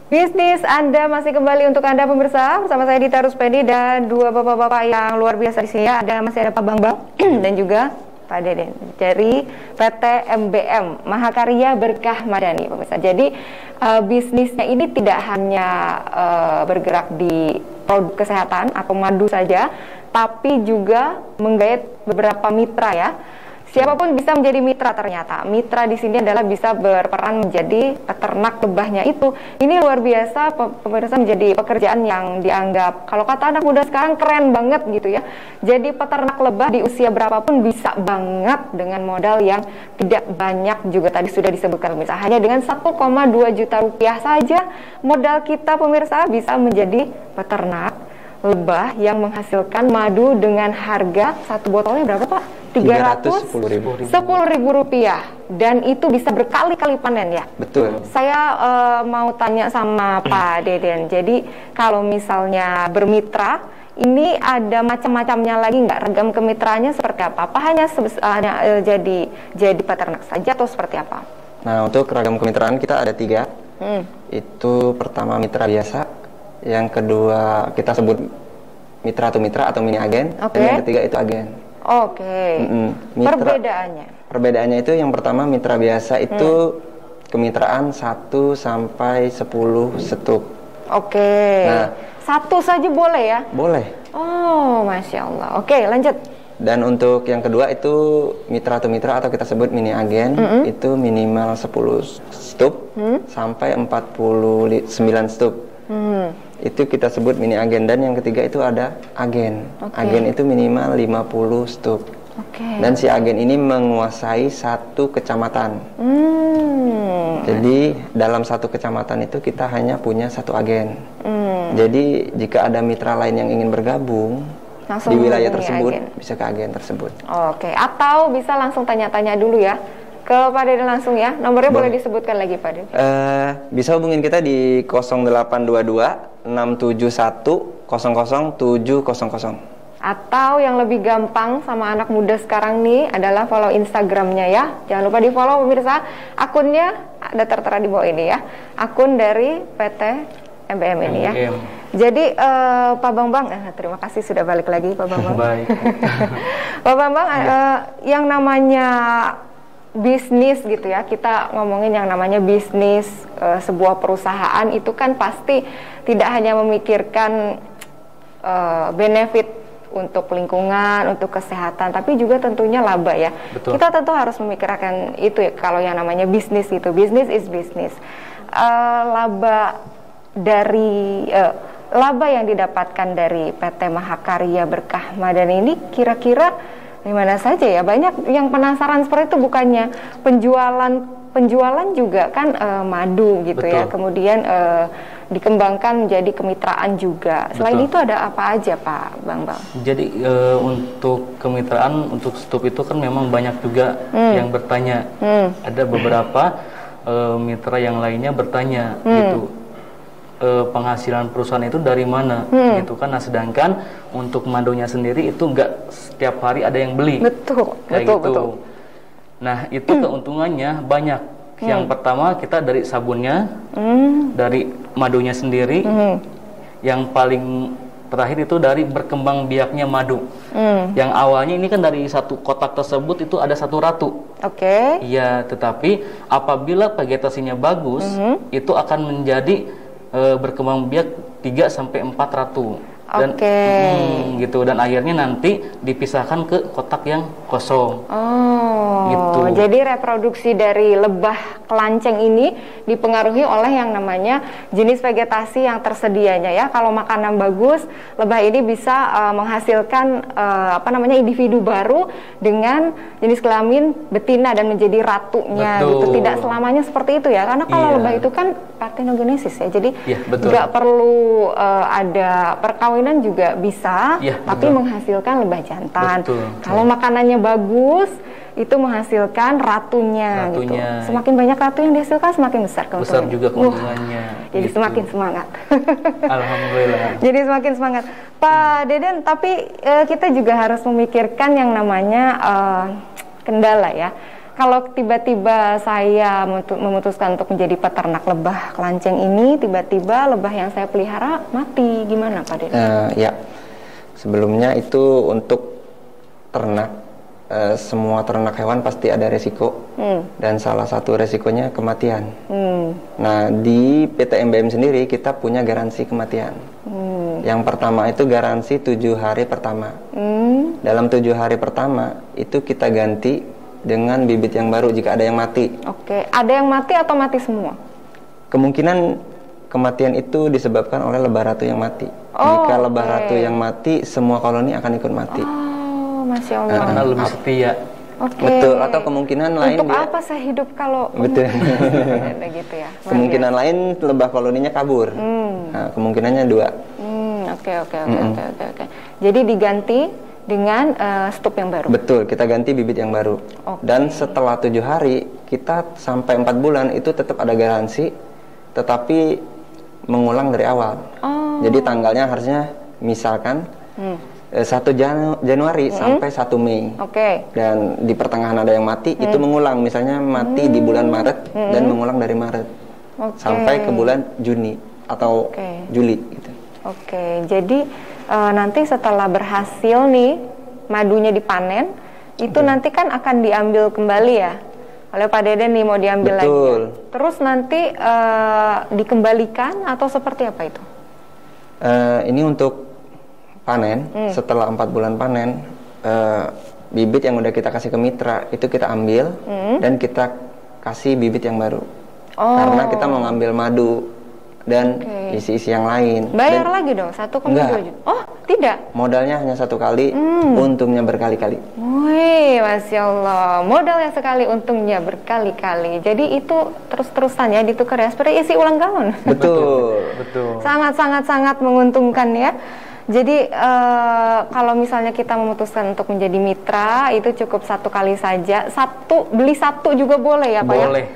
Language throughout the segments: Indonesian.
Bisnis Anda masih kembali untuk Anda pemirsa, bersama saya Dita Ruspedi dan dua bapak-bapak yang luar biasa di sini. Masih ada Pak Bambang dan juga Pak Deden dari PT MBM Mahakarya Berkah Madani pemirsa. Jadi bisnisnya ini tidak hanya bergerak di produk kesehatan atau madu saja, tapi juga menggait beberapa mitra ya. Siapapun bisa menjadi mitra ternyata. Mitra di sini adalah bisa berperan menjadi peternak lebahnya itu. Ini luar biasa pemirsa, menjadi pekerjaan yang dianggap kalau kata anak muda sekarang keren banget gitu ya. Jadi peternak lebah di usia berapapun bisa banget dengan modal yang tidak banyak juga tadi sudah disebutkan pemirsa. Hanya dengan 1,2 juta rupiah saja modal kita pemirsa bisa menjadi peternak lebah yang menghasilkan madu dengan harga satu botolnya berapa Pak? 310.000 rupiah, dan itu bisa berkali-kali panen ya. Betul. Saya mau tanya sama Pak Deden. Jadi kalau misalnya bermitra, ini ada macam-macamnya lagi nggak? Ragam kemitraannya seperti apa? Apa hanya jadi peternak saja atau seperti apa? Nah, untuk ragam kemitraan kita ada 3. Itu pertama mitra biasa, yang kedua kita sebut mitra atau mini agen, dan yang ketiga itu agen. Perbedaannya itu yang pertama mitra biasa itu kemitraan 1 sampai 10 stup. Nah, 1 saja boleh ya? Boleh. Oh, Masya Allah. Oke, lanjut. Dan untuk yang kedua itu mitra atau kita sebut mini agen, itu minimal 10 stup sampai 49 stup. Itu kita sebut mini agen. Dan yang ketiga itu ada agen. Agen itu minimal 50 stup. Dan si agen ini menguasai 1 kecamatan. Jadi dalam 1 kecamatan itu kita hanya punya 1 agen. Jadi jika ada mitra lain yang ingin bergabung langsung di wilayah tersebut, bisa ke agen tersebut. Atau bisa langsung tanya-tanya dulu ya ke Pak Deden langsung ya. Nomornya boleh disebutkan lagi Pak Deden? Bisa hubungin kita di 0822 671 00700. Atau yang lebih gampang sama anak muda sekarang nih adalah follow Instagramnya ya. Jangan lupa di follow pemirsa. Akunnya ada tertera di bawah ini ya. Akun dari PT MBM ini ya. Jadi Pak Bambang, terima kasih sudah balik lagi Pak Bambang. Baik. Pak Bambang, yang namanya bisnis gitu ya, kita ngomongin yang namanya bisnis, sebuah perusahaan itu kan pasti tidak hanya memikirkan benefit untuk lingkungan, untuk kesehatan, tapi juga tentunya laba ya. Betul. Kita tentu harus memikirkan itu ya, kalau yang namanya bisnis gitu, bisnis is bisnis. Laba yang didapatkan dari PT Mahakarya Berkah Madani ini kira-kira gimana saja ya? Banyak yang penasaran seperti itu, bukannya penjualan juga kan madu gitu. Betul. Ya, kemudian dikembangkan menjadi kemitraan juga. Selain itu ada apa aja Pak Bambang? Jadi untuk kemitraan, untuk stup itu kan memang banyak juga yang bertanya. Ada beberapa mitra yang lainnya bertanya gitu, penghasilan perusahaan itu dari mana gitu kan. Nah, sedangkan untuk madunya sendiri itu enggak setiap hari ada yang beli. Betul. Nah, itu keuntungannya banyak. Yang pertama kita dari sabunnya, dari madunya sendiri. Yang paling terakhir itu dari berkembang biaknya madu. Yang awalnya ini kan dari 1 kotak tersebut itu ada 1 ratu. Iya, tetapi apabila vegetasinya bagus, itu akan menjadi berkembang biak 3 sampai 4 ratu. Dan gitu, dan akhirnya nanti dipisahkan ke kotak yang kosong. Gitu. Jadi reproduksi dari lebah kelanceng ini dipengaruhi oleh yang namanya jenis vegetasi yang tersedianya ya. Kalau makanan bagus, lebah ini bisa menghasilkan individu baru dengan jenis kelamin betina dan menjadi ratunya. Gitu. Tidak selamanya seperti itu ya, karena kalau lebah itu kan partenogenesis ya. Jadi nggak perlu ada perkawinan juga bisa, tapi menghasilkan lebah jantan. Kalau makanannya bagus, itu menghasilkan ratunya. Gitu. Semakin banyak ratu yang dihasilkan, semakin besar keuntungannya. Besar juga keuntungannya. Jadi gitu. Semakin semangat. Alhamdulillah. Jadi semakin semangat. Pak Deden, tapi kita juga harus memikirkan yang namanya kendala ya. kalau tiba-tiba saya memutuskan untuk menjadi peternak lebah kelanceng ini, tiba-tiba lebah yang saya pelihara mati, gimana Pak Deden? Ya, sebelumnya itu untuk ternak, semua ternak hewan pasti ada resiko, dan salah satu resikonya kematian. Nah, di PT MBM sendiri kita punya garansi kematian. Yang pertama itu garansi 7 hari pertama. Dalam 7 hari pertama itu kita ganti dengan bibit yang baru jika ada yang mati. Oke, ada yang mati atau mati semua? Kemungkinan kematian itu disebabkan oleh lebah ratu yang mati. Jika lebah ratu yang mati, semua koloni akan ikut mati. Oh, Masya Allah. Karena lebih setia. Betul, atau kemungkinan lain untuk apa saya hidup kalau betul. gitu ya. Kemungkinan lain lebah koloninya kabur. Nah, kemungkinannya 2. Oke. Jadi diganti dengan stup yang baru. Betul, kita ganti bibit yang baru. Dan setelah 7 hari, kita sampai 4 bulan itu tetap ada garansi, tetapi mengulang dari awal. Jadi tanggalnya harusnya misalkan 1 Januari sampai 1 Mei. Dan di pertengahan ada yang mati, itu mengulang. Misalnya mati di bulan Maret dan mengulang dari Maret sampai ke bulan Juni atau Juli gitu. Jadi nanti setelah berhasil nih madunya dipanen, itu nanti kan akan diambil kembali ya oleh Pak Deden nih, mau diambil lagi. Terus nanti dikembalikan atau seperti apa itu? Ini untuk panen, setelah 4 bulan panen, bibit yang udah kita kasih ke mitra itu kita ambil dan kita kasih bibit yang baru. Karena kita mau ngambil madu dan isi-isi yang lain. Bayar lagi dong, 1,2 juta. Oh, tidak? Modalnya hanya 1 kali, untungnya berkali-kali. Wih, Masya Allah. Modalnya sekali, untungnya berkali-kali. Jadi itu terus-terusan ya ditukar ya, seperti isi ulang galon. Betul. Sangat menguntungkan ya. Jadi kalau misalnya kita memutuskan untuk menjadi mitra, itu cukup 1 kali saja. Beli 1 juga boleh ya Pak ya? Boleh.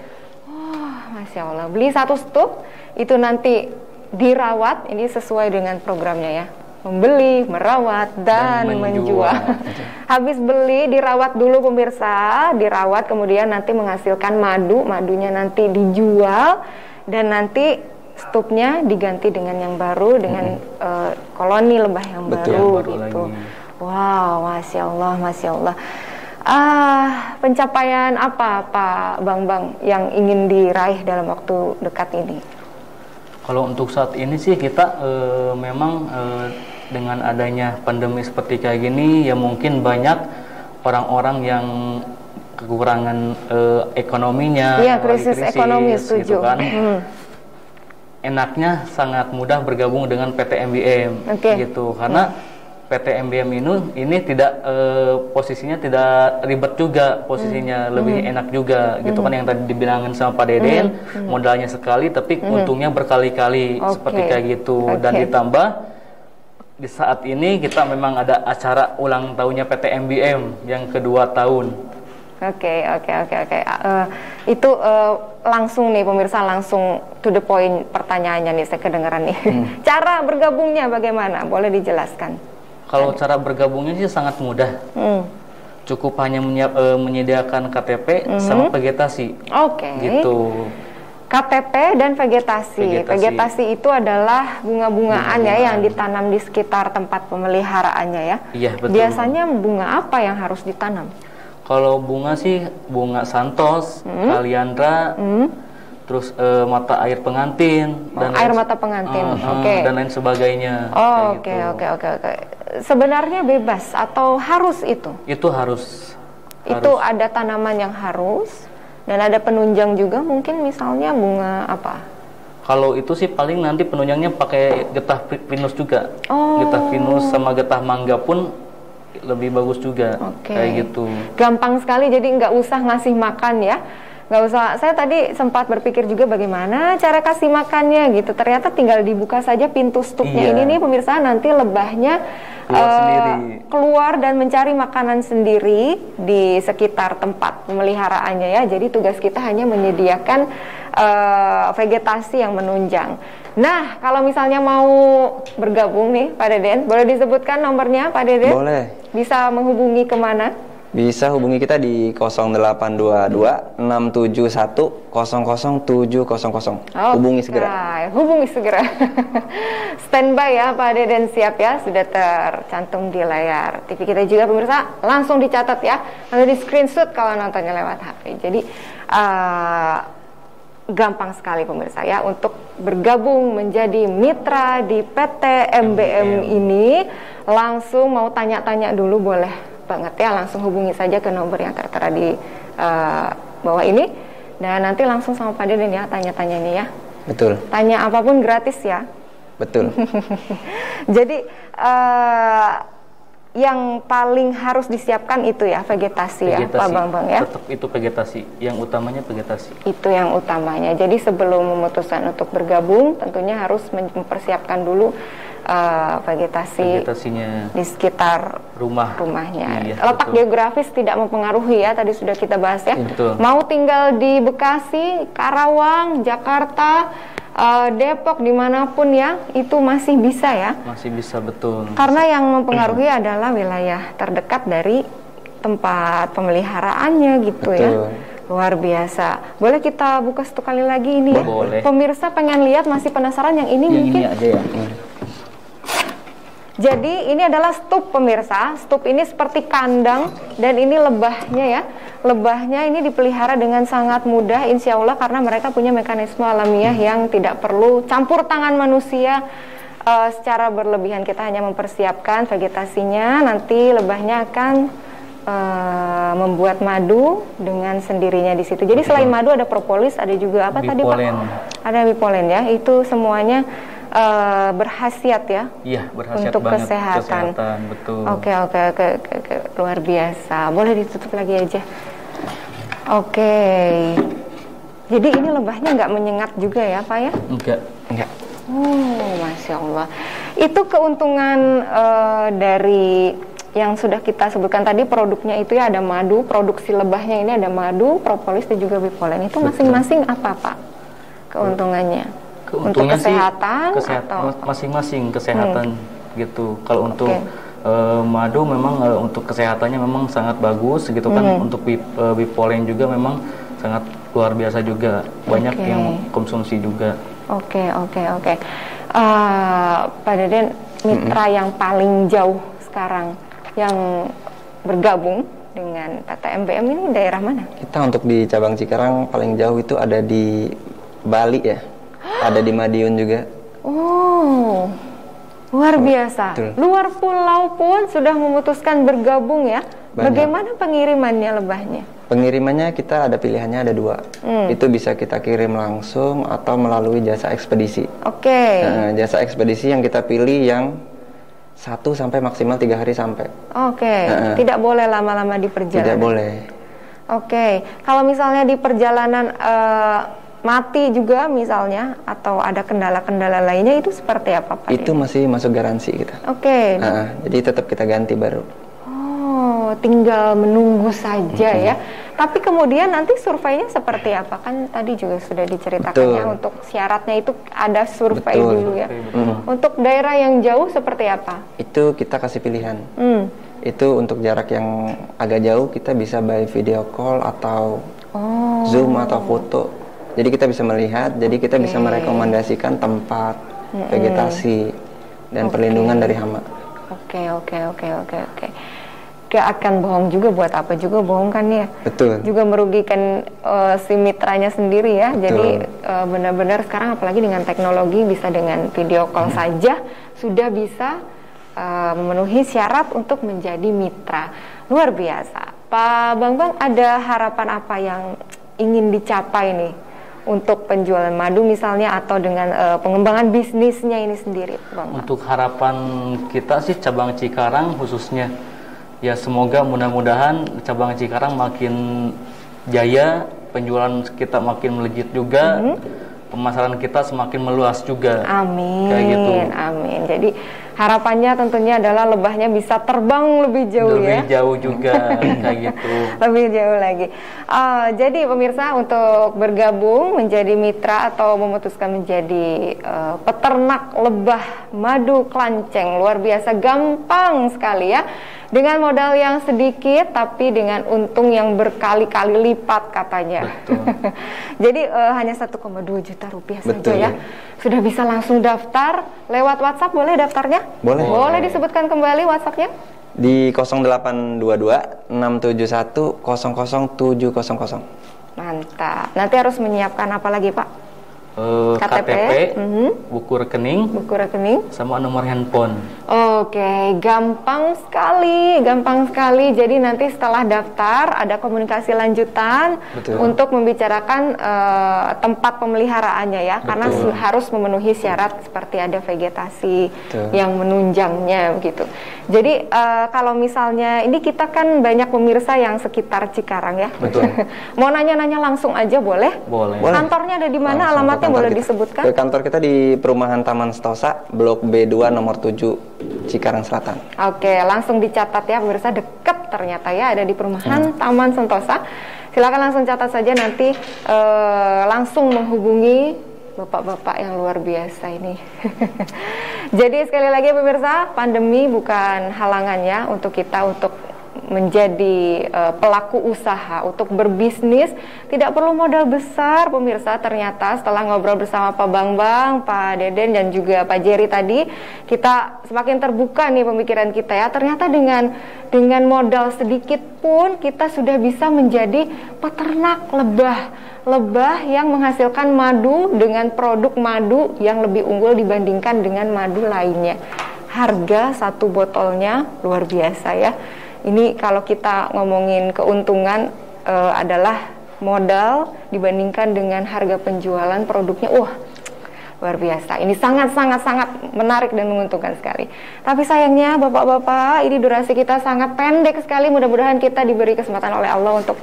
Masya Allah, beli 1 stup, itu nanti dirawat, ini sesuai dengan programnya ya, membeli, merawat, dan menjual. Habis beli, dirawat dulu pemirsa, dirawat, kemudian nanti menghasilkan madunya nanti dijual, dan nanti stupnya diganti dengan yang baru, dengan koloni lebah yang baru gitu. Wow, Masya Allah. Pencapaian apa Pak Bang yang ingin diraih dalam waktu dekat ini? Kalau untuk saat ini sih kita memang dengan adanya pandemi seperti kayak gini, ya mungkin banyak orang-orang yang kekurangan ekonominya, krisis ekonomi, setuju. Gitu kan. Enaknya sangat mudah bergabung dengan PT MBM, gitu, karena PT MBM ini tidak posisinya tidak ribet juga, posisinya lebih enak juga, gitu kan, yang tadi dibilangin sama Pak Deden, modalnya sekali tapi untungnya berkali-kali, seperti kayak gitu. Dan ditambah di saat ini kita memang ada acara ulang tahunnya PT MBM yang kedua tahun. Itu langsung nih pemirsa, langsung to the point pertanyaannya nih, saya kedengeran nih. Cara bergabungnya bagaimana? Boleh dijelaskan? Kalau cara bergabungnya sih sangat mudah. Cukup hanya menyediakan KTP sama vegetasi. Gitu. KTP dan vegetasi. Vegetasi itu adalah bunga-bungaan ya yang ditanam di sekitar tempat pemeliharaannya ya. Iya, betul. Biasanya bunga apa yang harus ditanam? Kalau bunga sih bunga santos, kaliandra, terus mata air pengantin, dan air mata pengantin, dan lain sebagainya. Oke. Sebenarnya bebas atau harus itu? Itu harus. Itu ada tanaman yang harus dan ada penunjang juga, mungkin misalnya bunga apa? Kalau itu sih paling nanti penunjangnya pakai getah pinus juga. Getah pinus sama getah mangga pun lebih bagus juga. Kayak gitu. Gampang sekali, jadi nggak usah ngasih makan ya. Nggak usah, saya tadi sempat berpikir juga bagaimana cara kasih makannya gitu. Ternyata tinggal dibuka saja pintu stupnya ini nih pemirsa, nanti lebahnya keluar dan mencari makanan sendiri di sekitar tempat pemeliharaannya ya. Jadi tugas kita hanya menyediakan vegetasi yang menunjang. Nah, kalau misalnya mau bergabung nih Pak Deden, boleh disebutkan nomornya Pak Deden? Boleh. Bisa menghubungi kemana? Bisa hubungi kita di 0822 671 00700. Hubungi segera. Hubungi segera. Standby ya Pak Deden, siap ya, sudah tercantum di layar TV kita juga pemirsa. Langsung dicatat ya, atau di screenshot kalau nontonnya lewat HP. Jadi gampang sekali pemirsa ya untuk bergabung menjadi mitra di PT MBM ini. Langsung mau tanya-tanya dulu boleh banget ya, langsung hubungi saja ke nomor yang tertera di bawah ini, dan nanti langsung sama Pak Deden ya tanya-tanya nih ya. Betul. Tanya apapun gratis ya. Betul. Jadi yang paling harus disiapkan itu ya vegetasi ya Pak Bambang ya. Tetap itu vegetasi, yang utamanya vegetasi. Itu yang utamanya. Jadi sebelum memutuskan untuk bergabung, tentunya harus mempersiapkan dulu vegetasinya di sekitar rumahnya. Iya, letak geografis tidak mempengaruhi ya, tadi sudah kita bahas ya. Betul. Mau tinggal di Bekasi, Karawang, Jakarta, Depok, dimanapun ya, itu masih bisa ya. Masih bisa, betul. Karena yang mempengaruhi adalah wilayah terdekat dari tempat pemeliharaannya gitu. Betul. Ya. Luar biasa. Boleh kita buka satu kali lagi ini ya? Boleh. Pemirsa pengen lihat, masih penasaran yang ini mungkin? Ini ada ya. Jadi ini adalah stup pemirsa. Stup ini seperti kandang, dan ini lebahnya ya. Lebahnya ini dipelihara dengan sangat mudah insya Allah, karena mereka punya mekanisme alamiah yang tidak perlu campur tangan manusia secara berlebihan. Kita hanya mempersiapkan vegetasinya, nanti lebahnya akan membuat madu dengan sendirinya di situ. Jadi selain madu ada propolis, ada juga apa tadi Pak? Ada bipolen ya. Itu semuanya berkhasiat ya. Iya, berkhasiat untuk banget. Kesehatan, betul. Oke, luar biasa. Boleh ditutup lagi aja. Oke. Jadi ini lebahnya nggak menyengat juga ya Pak ya? Enggak. Oh, Masya Allah. Itu keuntungan dari yang sudah kita sebutkan tadi, produknya itu ya, ada madu, produksi lebahnya ini ada madu, propolis dan juga bipolen. Itu masing-masing apa Pak keuntungannya? Untuk kesehatan atau masing-masing kesehatan gitu. Kalau untuk madu memang untuk kesehatannya memang sangat bagus gitu kan. Untuk bipolen juga memang sangat luar biasa juga. Banyak yang konsumsi juga. Oke. Pak Deden, mitra yang paling jauh sekarang yang bergabung dengan PT MBM ini daerah mana? Kita untuk di cabang Cikarang paling jauh itu ada di Bali ya. Ada di Madiun juga. Oh, luar biasa. Betul. Luar pulau pun sudah memutuskan bergabung ya. Banyak. Bagaimana pengirimannya lebahnya? Pengirimannya kita ada pilihannya, ada dua. Itu bisa kita kirim langsung atau melalui jasa ekspedisi. Oke. Nah, jasa ekspedisi yang kita pilih yang 1 sampai maksimal 3 hari sampai. Oke. Tidak boleh lama-lama di perjalanan. Tidak boleh. Oke. Kalau misalnya di perjalanan mati juga misalnya, atau ada kendala-kendala lainnya, itu seperti apa Pak? Itu masih masuk garansi kita. Oke. Jadi tetap kita ganti baru. Oh, tinggal menunggu saja ya. Tapi kemudian nanti surveinya seperti apa? Kan tadi juga sudah diceritakannya. Betul. Untuk syaratnya itu ada survei dulu ya. Untuk daerah yang jauh seperti apa? Itu kita kasih pilihan. Itu untuk jarak yang agak jauh kita bisa by video call atau Zoom atau foto. Jadi kita bisa melihat, jadi kita bisa merekomendasikan tempat, vegetasi, dan perlindungan dari hama. Oke. Gak akan bohong juga, buat apa juga bohong kan ya? Betul. Juga merugikan si mitranya sendiri ya. Betul. Jadi benar-benar sekarang apalagi dengan teknologi, bisa dengan video call saja sudah bisa memenuhi syarat untuk menjadi mitra. Luar biasa. Pak Bambang, ada harapan apa yang ingin dicapai nih untuk penjualan madu misalnya, atau dengan pengembangan bisnisnya ini sendiri, Bang? Untuk harapan kita sih cabang Cikarang khususnya, ya semoga mudah-mudahan cabang Cikarang makin jaya, penjualan kita makin melejit juga, pemasaran kita semakin meluas juga. Amin. Kayak gitu. Amin. Jadi harapannya tentunya adalah lebahnya bisa terbang lebih jauh ya. Lebih jauh juga kayak gitu. Lebih jauh lagi. Jadi pemirsa, untuk bergabung menjadi mitra atau memutuskan menjadi peternak lebah madu klanceng, luar biasa gampang sekali ya. Dengan modal yang sedikit tapi dengan untung yang berkali-kali lipat katanya. Betul. Jadi hanya 1,2 juta rupiah saja Betul. ya. Sudah bisa langsung daftar lewat WhatsApp, boleh daftarnya? Boleh. Boleh disebutkan kembali WhatsAppnya? Di 0822 671 00700. Mantap. Nanti harus menyiapkan apa lagi Pak? KTP, buku rekening, sama nomor handphone. Oke, gampang sekali. Jadi nanti setelah daftar ada komunikasi lanjutan. Betul. Untuk membicarakan tempat pemeliharaannya ya, karena harus memenuhi syarat seperti ada vegetasi yang menunjangnya begitu. Jadi kalau misalnya ini kita kan banyak pemirsa yang sekitar Cikarang ya. Betul. Mau nanya-nanya langsung aja boleh? Boleh. Kantornya ada di mana? Langsung Alamatnya boleh kita. disebutkan? Ke kantor kita di Perumahan Taman Sentosa, Blok B2 nomor 7, Cikarang Selatan. Oke, langsung dicatat ya pemirsa, deket ternyata ya, ada di Perumahan Taman Sentosa. Silakan langsung catat saja, nanti langsung menghubungi bapak-bapak yang luar biasa ini. Jadi sekali lagi pemirsa, pandemi bukan halangannya untuk kita untuk menjadi pelaku usaha, untuk berbisnis. Tidak perlu modal besar pemirsa. Ternyata setelah ngobrol bersama Pak Bambang, Pak Deden dan juga Pak Jerry tadi, kita semakin terbuka nih pemikiran kita ya. Ternyata dengan modal sedikit pun kita sudah bisa menjadi peternak lebah yang menghasilkan madu dengan produk madu yang lebih unggul dibandingkan dengan madu lainnya. Harga satu botolnya luar biasa ya. Ini kalau kita ngomongin keuntungan adalah modal dibandingkan dengan harga penjualan produknya. Wah, luar biasa. Ini sangat menarik dan menguntungkan sekali. Tapi sayangnya Bapak-bapak, ini durasi kita sangat pendek sekali. Mudah-mudahan kita diberi kesempatan oleh Allah untuk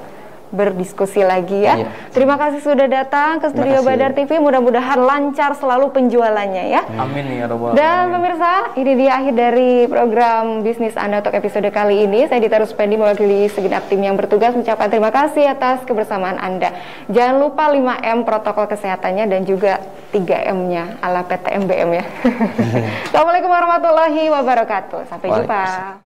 berdiskusi lagi ya. Iya. Terima kasih sudah datang ke studio Badar TV. Mudah-mudahan lancar selalu penjualannya ya. Amin ya Rabbal Dan Alamin. pemirsa, ini dia akhir dari program Bisnis Anda untuk episode kali ini. Saya Dita Ruspendi mewakili segenap tim yang bertugas mengucapkan terima kasih atas kebersamaan Anda. Jangan lupa 5M protokol kesehatannya dan juga 3M-nya ala PT MBM ya. Assalamualaikum warahmatullahi wabarakatuh. Sampai jumpa.